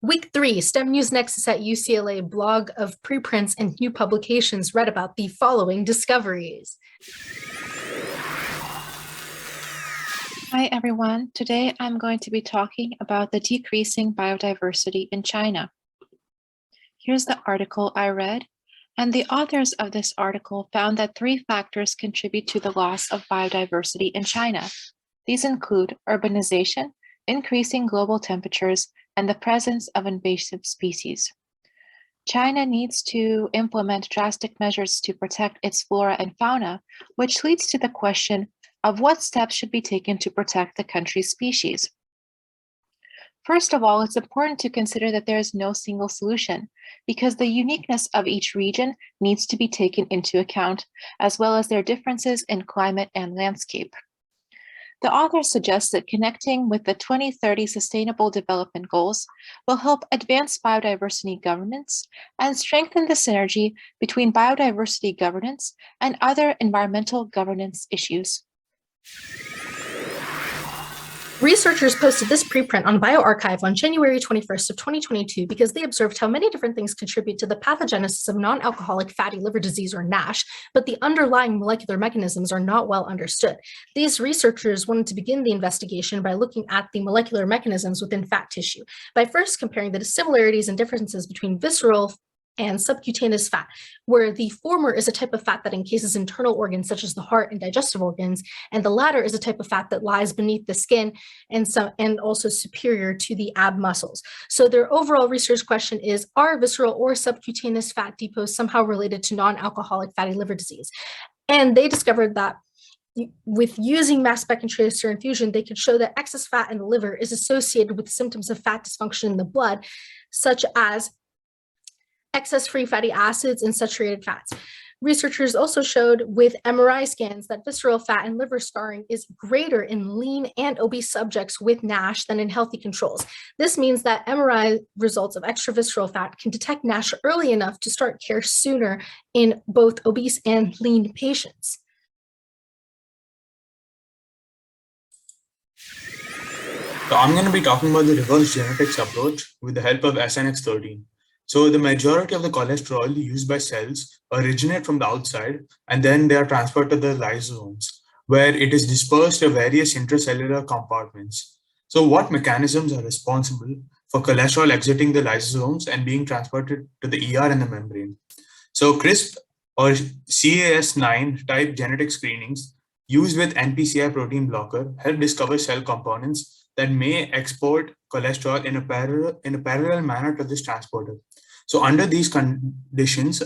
Week 3, STEM News Nexus at UCLA blog of preprints and new publications read about the following discoveries. Hi everyone, today I'm going to be talking about the decreasing biodiversity in China. Here's the article I read, and the authors of this article found that 3 factors contribute to the loss of biodiversity in China. These include urbanization, increasing global temperatures, and the presence of invasive species. China needs to implement drastic measures to protect its flora and fauna, which leads to the question of what steps should be taken to protect the country's species. First of all, it's important to consider that there is no single solution, because the uniqueness of each region needs to be taken into account, as well as their differences in climate and landscape. The author suggests that connecting with the 2030 Sustainable Development Goals will help advance biodiversity governance and strengthen the synergy between biodiversity governance and other environmental governance issues. Researchers posted this preprint on bioRxiv on January 21st of 2022 because they observed how many different things contribute to the pathogenesis of non-alcoholic fatty liver disease, or NASH, but the underlying molecular mechanisms are not well understood. These researchers wanted to begin the investigation by looking at the molecular mechanisms within fat tissue, by first comparing the similarities and differences between visceral and subcutaneous fat, where the former is a type of fat that encases internal organs such as the heart and digestive organs, and the latter is a type of fat that lies beneath the skin and also superior to the ab muscles. So their overall research question is, are visceral or subcutaneous fat depots somehow related to non-alcoholic fatty liver disease? And they discovered that with using mass spec and tracer infusion, they could show that excess fat in the liver is associated with symptoms of fat dysfunction in the blood, such as excess free fatty acids and saturated fats. Researchers also showed with MRI scans that visceral fat and liver scarring is greater in lean and obese subjects with NASH than in healthy controls. This means that MRI results of extravisceral fat can detect NASH early enough to start care sooner in both obese and lean patients. So I'm going to be talking about the reverse genetics approach with the help of SNX13. So the majority of the cholesterol used by cells originate from the outside, and then they are transferred to the lysosomes, where it is dispersed to various intracellular compartments. So what mechanisms are responsible for cholesterol exiting the lysosomes and being transported to the ER and the membrane? So CRISP or CAS9 type genetic screenings used with NPCI protein blocker help discover cell components that may export cholesterol in a parallel manner to this transporter. So under these conditions,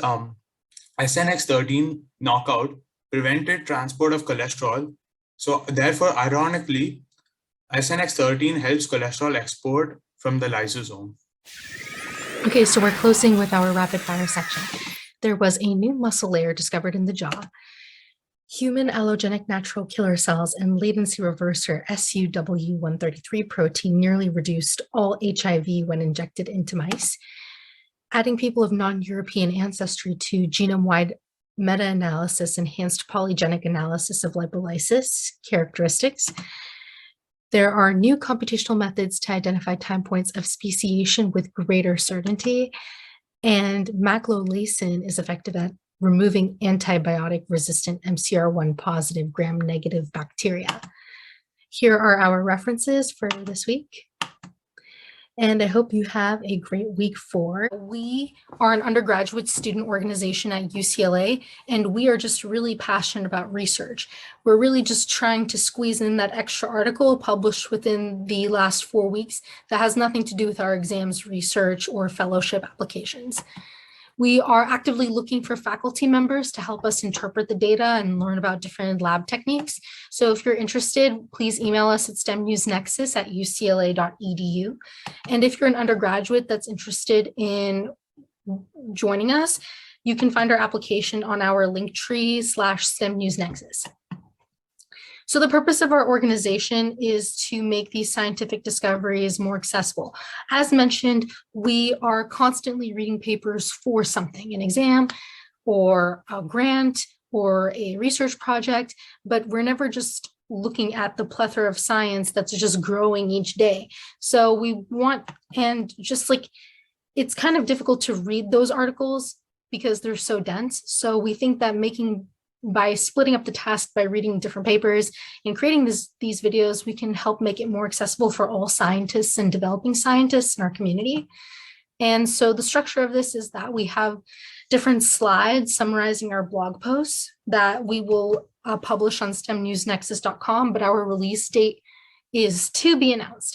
SNX13 knockout prevented transport of cholesterol. So therefore, ironically, SNX13 helps cholesterol export from the lysosome. Okay, so we're closing with our rapid fire section. There was a new muscle layer discovered in the jaw. Human allogenic natural killer cells and latency reverser SUW133 protein nearly reduced all HIV when injected into mice. Adding people of non-European ancestry to genome-wide meta-analysis enhanced polygenic analysis of lipolysis characteristics. There are new computational methods to identify time points of speciation with greater certainty, and maclolacin is effective at removing antibiotic-resistant MCR1 positive gram-negative bacteria. Here are our references for this week. And I hope you have a great week 4. We are an undergraduate student organization at UCLA, and we are just really passionate about research. We're really just trying to squeeze in that extra article published within the last 4 weeks that has nothing to do with our exams, research, or fellowship applications. We are actively looking for faculty members to help us interpret the data and learn about different lab techniques. So if you're interested, please email us at stemnewsnexus@ucla.edu. And if you're an undergraduate that's interested in joining us, you can find our application on our linktree/STEMnewsNexus. So the purpose of our organization is to make these scientific discoveries more accessible. As mentioned, we are constantly reading papers for something, an exam or a grant or a research project, but we're never just looking at the plethora of science that's just growing each day. So we want, and just like, it's kind of difficult to read those articles because they're so dense. So we think that by splitting up the task by reading different papers and creating these videos, we can help make it more accessible for all scientists and developing scientists in our community. And so the structure of this is that we have different slides summarizing our blog posts that we will publish on stemnewsnexus.com, but our release date is to be announced.